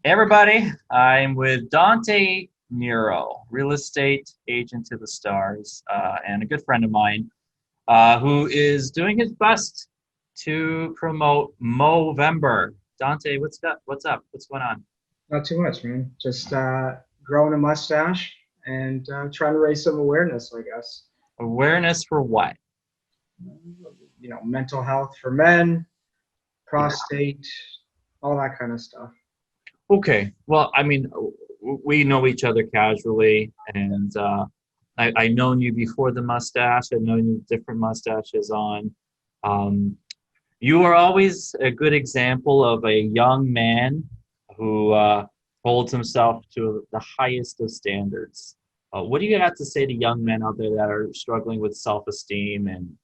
Hey everybody, I'm with Dante Niro, real estate agent to the stars, and a good friend of mine who is doing his best to promote Movember. Dante, what's up? What's going on? Not too much, man. Just growing a mustache and trying to raise some awareness, I guess. Awareness for what? Mental health for men, Yeah. prostate, all that kind of stuff. Okay. Well, I mean, we know each other casually, and I known you before the mustache. I've known you with different mustaches on. Um, You are always a good example of a young man who holds himself to the highest of standards. What do you have to say to young men out there that are struggling with self-esteem and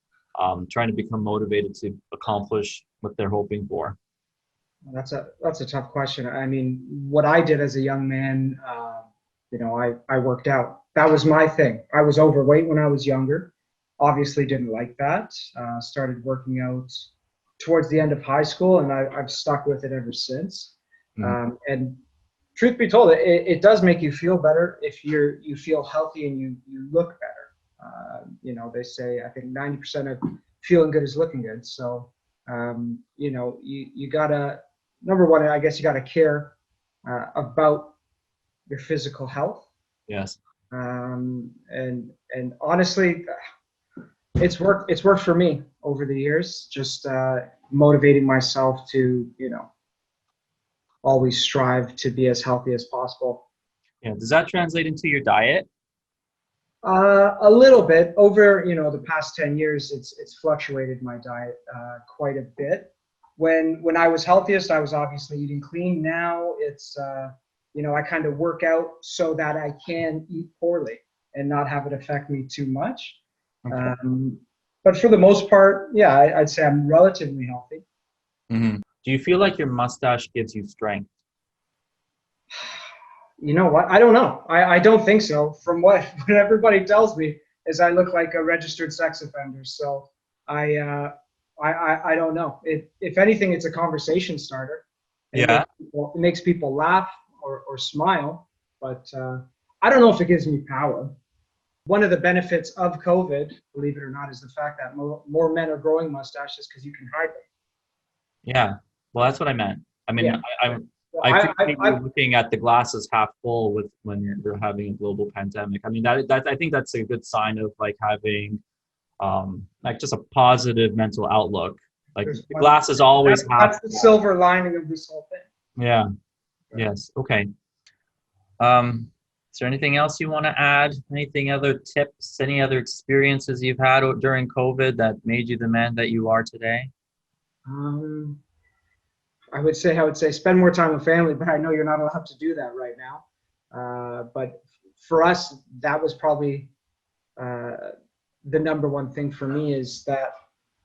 trying to become motivated to accomplish what they're hoping for? That's a tough question. I mean, what I did as a young man, I worked out. That was my thing. I was overweight when I was younger. Obviously, didn't like that. Started working out towards the end of high school, and I've stuck with it ever since. Mhm. And truth be told, it does make you feel better if you feel healthy and you look better. They say I think 90% of feeling good is looking good. So you gotta, number one, I guess you gotta care about your physical health. Yes. And honestly, it's worked for me over the years. Just motivating myself to always strive to be as healthy as possible. Yeah. Does that translate into your diet? A little bit over, the past 10 years, it's fluctuated my diet quite a bit. When I was healthiest, I was obviously eating clean. Now I kind of work out so that I can eat poorly and not have it affect me too much. Okay. Um, but for the most part, yeah, I'd say I'm relatively healthy. Do you feel like your mustache gives you strength? You know what? I don't know. I don't think so. From what everybody tells me is I look like a registered sex offender. So I uh, I don't know. If anything, it's a conversation starter, and Yeah. it makes people laugh or smile. But I don't know if it gives me power. One of the benefits of COVID, believe it or not, is the fact that more men are growing mustaches because you can hide them. Yeah. Well, that's what I meant. I mean, Yeah. So I appreciate you looking at the glasses half full with when you're having a global pandemic. I mean, that I think that's a good sign of like having like just a positive mental outlook. Like there's the one. glass is always half That's the full. silver lining of this whole thing. Yeah. Yes. Okay. Um, is there anything else you want to add? Anything other tips? Any other experiences you've had during COVID that made you the man that you are today? Um, I would say spend more time with family, but I know you're not allowed to do that right now. But for us, that was probably uh, the number one thing for me is that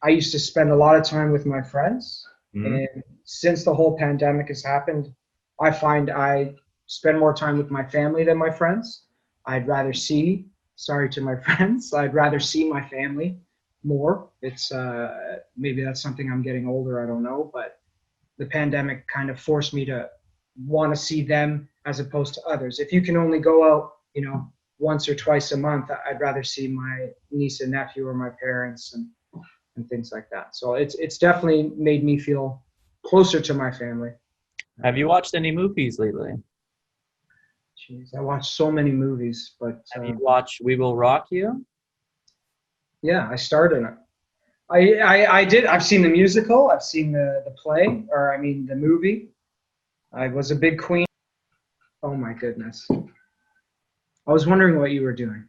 I used to spend a lot of time with my friends. Hmm. And since the whole pandemic has happened, I find I spend more time with my family than my friends. I'd rather see, sorry to my friends, I'd rather see my family more. It's maybe that's something I'm getting older, I don't know, but the pandemic kind of forced me to want to see them as opposed to others. If you can only go out, once or twice a month, I'd rather see my niece and nephew or my parents and things like that. So it's definitely made me feel closer to my family. Have you watched any movies lately? Jeez, I watched so many movies, but Have you watched We Will Rock You? yeah, I started it. I did. I've seen the musical. I've seen the play, or I mean the movie. I was a big Queen. Oh my goodness. I was wondering what you were doing.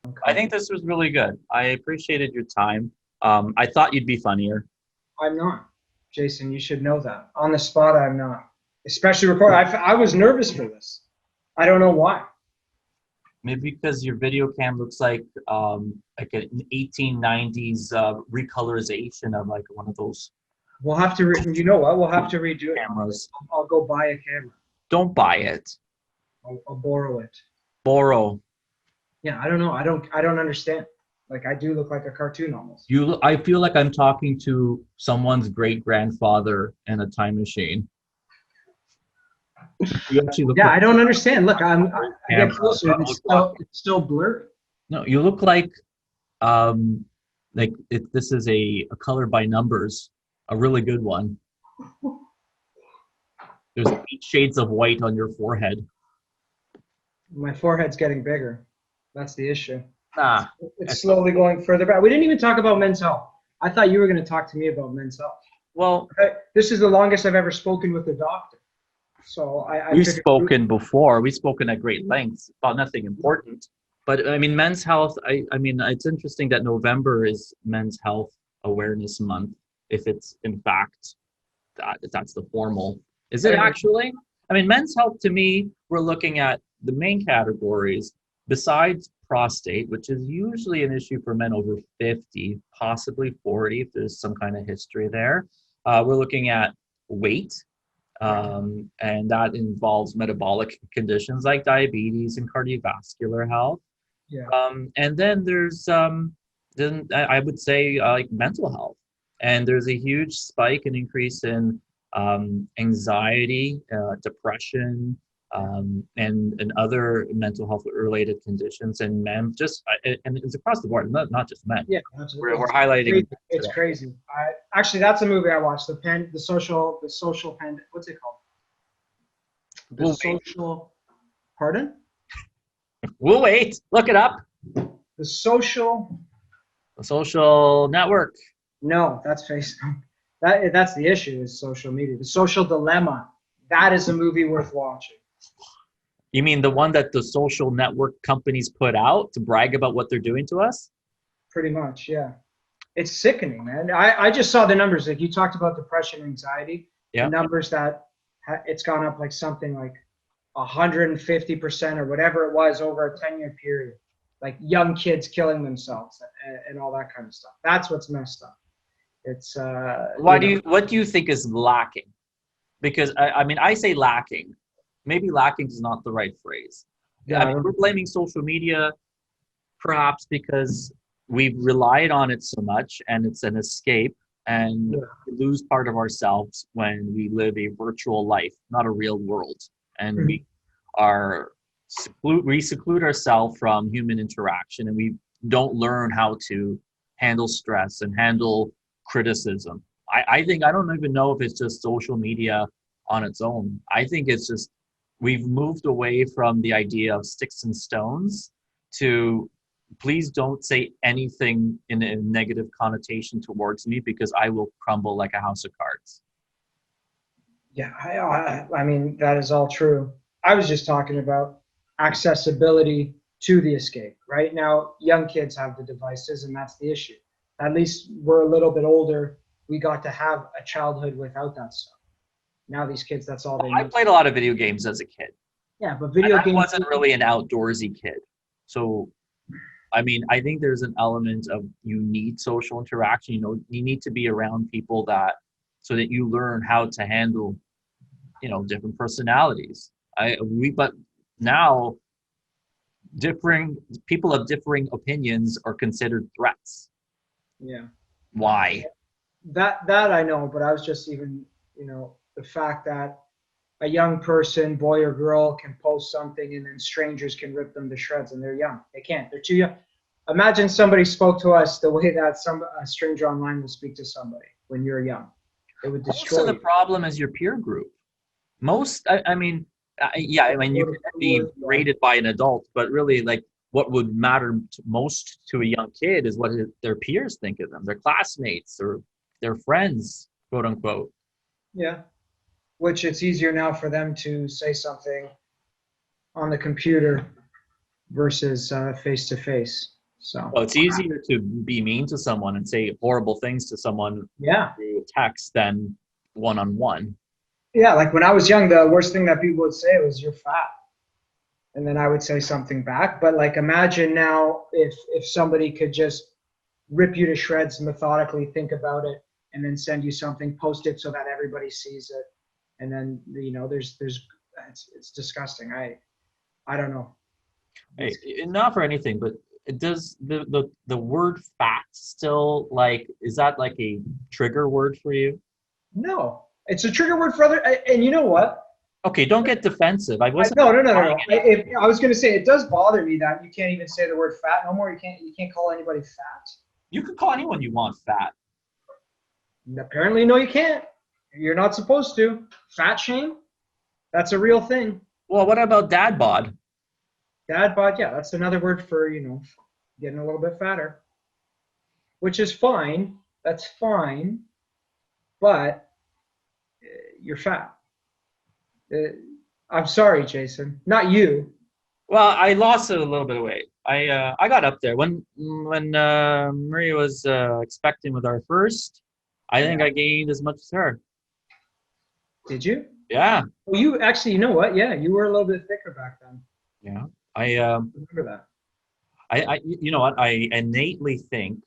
I Okay. think this was really good. I appreciated your time. I thought you'd be funnier. I'm not. Jason, you should know that. On the spot, I'm not. Especially record. I was nervous for this. I don't know why. Maybe because your video cam looks like an 1890s recolorization of like one of those We'll have to, you know what? We'll have to redo it. cameras. I'll go buy a camera. Don't buy it. I'll borrow it. Borrow. Yeah, I don't know. I don't understand. Like I do look like a cartoon almost. I feel like I'm talking to someone's great grandfather in a time machine. You actually look Yeah, like I don't understand. Look, I get camera. closer and it's still blurry. No, you look like this is a color by numbers, a really good one. There's 8 shades of white on your forehead. My forehead's getting bigger. That's the issue. Ah, It's slowly going further back. We didn't even talk about men's health. I thought you were going to talk to me about men's health. well, This is the longest I've ever spoken with a doctor. So I we've figured. spoken before. We've spoken at great lengths about nothing important. But I mean, men's health. I mean, it's interesting that November is Men's Health Awareness Month. If it's in fact if that's the formal, is it actually? I mean, men's health to me, we're looking at the main categories besides prostate, which is usually an issue for men over 50, possibly 40 if there's some kind of history there. We're looking at weight, and that involves metabolic conditions like diabetes and cardiovascular health. Yeah. And then there's then I would say like mental health, and there's a huge spike and increase in anxiety, depression, and other mental health related conditions in men. And it's across the board, not just men. Yeah, absolutely. We're highlighting. It's crazy. Actually, that's a movie I watched. The social what's it called? The social. Pardon? We'll wait. Look it up. The social. The Social Network. No, that's Facebook. That's the issue is social media. The Social Dilemma. That is a movie worth watching. You mean the one that the social network companies put out to brag about what they're doing to us? Pretty much, yeah. It's sickening, man. I just saw the numbers. Like you talked about depression, anxiety. Yeah. The numbers that it's gone up like something like 150% or whatever it was over a 10-year period. Like young kids killing themselves and all that kind of stuff. That's what's messed up. It's what do you think is lacking? Because I mean, I say lacking. Maybe lacking is not the right phrase. Yeah, I mean, we're blaming social media perhaps because we've relied on it so much and it's an escape, and we lose part of ourselves when we live a virtual life, not a real world. And we seclude ourselves from human interaction, and we don't learn how to handle stress and handle criticism. I think, I don't even know if it's just social media on its own. I think it's just we've moved away from the idea of sticks and stones to please don't say anything in a negative connotation towards me because I will crumble like a house of cards. Yeah, I mean, that is all true. I was just talking about accessibility to the escape. Right now, young kids have the devices, and that's the issue. At least we're a little bit older. We got to have a childhood without that stuff. Now these kids, that's all they I need. played a lot of video games as a kid. Yeah, but video games. I wasn't really an outdoorsy kid. So, I mean, I think there's an element of you need social interaction. You know, you need to be around people so that you learn how to handle, different personalities. But now differing people of differing opinions are considered threats. Yeah. Why? That I know, but I was just even, the fact that a young person, boy or girl, can post something and then strangers can rip them to shreds, and they're young. They can't. They're too young. Imagine somebody spoke to us the way that a stranger online will speak to somebody when you're young. It would destroy. Most of the problem is your peer group. I mean, you can be rated by an adult, but really, like, what would matter most to a young kid is what their peers think of them, their classmates or their friends, quote unquote. Yeah. Which it's easier now for them to say something on the computer versus face to face. So well, it's easier to be mean to someone and say horrible things to someone through text than one-on-one. Yeah, like when I was young, the worst thing that people would say was "you're fat," and then I would say something back. But like, imagine now if somebody could just rip you to shreds, methodically think about it, and then send you something, post it so that everybody sees it. And then, it's disgusting. I don't know. Hey, not for anything, but does the word fat still, like, is that like a trigger word for you? No, it's a trigger word for other. And you know what? Okay, don't get defensive. I wasn't No, no, no, no, implying no. anything. I was going to say it does bother me that you can't even say the word fat no more. You can't call anybody fat. You can call anyone you want fat. Apparently, no, you can't. You're not supposed to. Fat shame? That's a real thing. Well, what about dad bod? Dad bod, yeah, that's another word for, getting a little bit fatter, which is fine. That's fine, but you're fat. Uh, I'm sorry, Jason. Not you. Well, I lost a little bit of weight. I got up there when Maria was expecting with our first. I think Yeah. I gained as much as her. Did you? Yeah, Well, you actually, you know what? Yeah, you were a little bit thicker back then. yeah. I Remember that? you know what? I innately think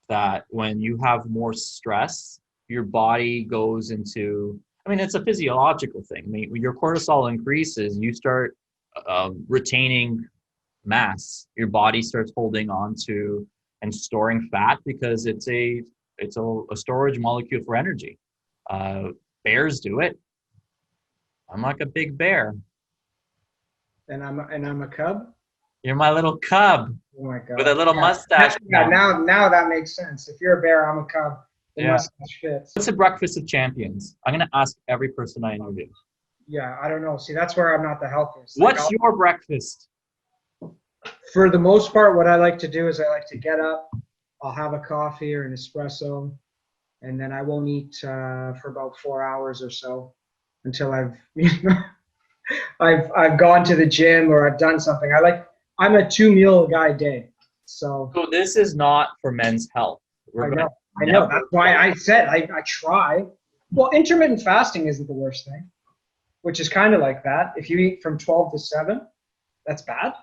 that when you have more stress, your body goes into, I mean, it's a physiological thing. I mean, when your cortisol increases, you start retaining mass. Your body starts holding on to and storing fat because it's a storage molecule for energy. Uh, Bears do it. I'm like a big bear. And I'm a cub. You're my little cub Oh my with a god. little Yeah. mustache. Yeah. Now that makes sense. If you're a bear, I'm a cub. The Yeah. mustache fits. What's the breakfast of champions? I'm gonna ask every person I interview. Yeah, I don't know. See, that's where I'm not the healthiest. What's your breakfast? For the most part, what I like to do is I like to get up. I'll have a coffee or an espresso, and then I won't eat for about 4 hours or so until I've gone to the gym or I've done something. I'm a 2 meal guy a day. So So this is not for men's health. We're I gonna know. I know. never That's why I said I try. Well, intermittent fasting isn't the worst thing, which is kind of like that. If you eat from 12 to 7, that's bad.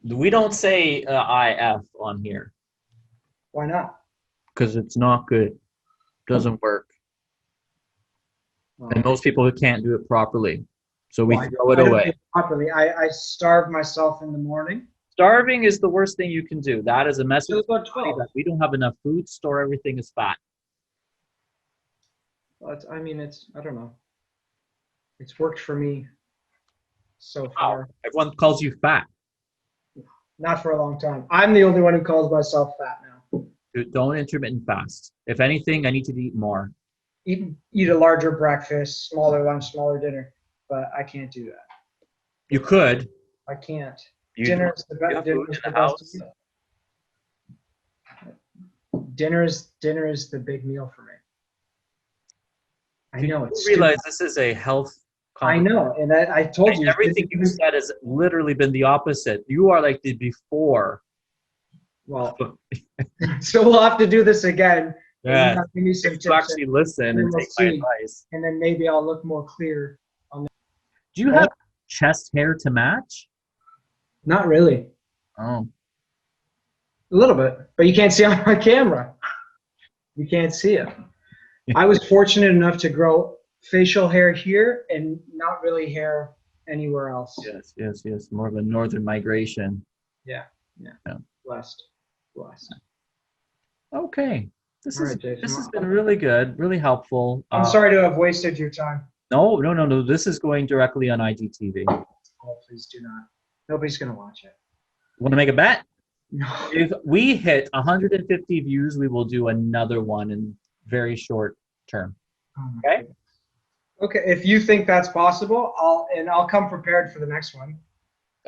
We don't say IF on here Why not? because it's not good. Doesn't work. And Well, most people can't do it properly. So we well, throw it I don't do away. it properly. I starve myself in the morning. Starving is the worst thing you can do. That is a message Till to the about body 12. that we don't have enough food, store everything as fat. But I mean, I don't know. It's worked for me so Wow. far. Everyone calls you fat. Not for a long time. I'm the only one who calls myself fat now. Dude, don't intermittent fast. If anything, I need to eat more. Eat a larger breakfast, smaller lunch, smaller dinner, but I can't do that. You could. I can't. You Dinner is you the have best. food in the house. Dinner is the big meal for me. I Do know you it's realize stupid. this is a health I conversation? know, and I told you Everything you said has literally been the opposite. You are like the before. Well, so we'll have to do this again. Yeah. You have to give me some If tips, you actually listen and and we'll take my see. advice. And then maybe I'll look more clear on that. Do you have chest hair to match? Not really. Oh. A little bit, but you can't see on my camera. You can't see it. I was fortunate enough to grow facial hair here and not really hair anywhere else. Yes. More of a northern migration. Yeah. Yeah. Blessed. Okay. This All is right, Jason. this has been really good, really helpful. I'm sorry to have wasted your time. No. This is going directly on IGTV. Oh, please do not. Nobody's gonna watch it. Want to make a bet? No. If we hit 150 views, we will do another one in very short term. Okay. Okay. If you think that's possible, I'll come prepared for the next one.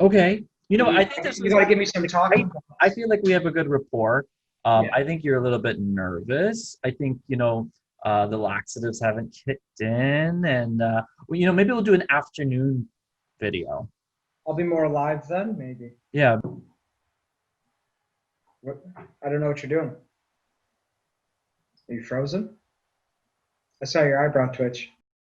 Okay. You know, I think this You is. gotta give me some talking. I feel like we have a good rapport. Yeah. I think you're a little bit nervous. I think the laxatives haven't kicked in, and maybe we'll do an afternoon video. I'll be more alive then, maybe. Yeah. I don't know what you're doing. Are you frozen? I saw your eyebrow twitch.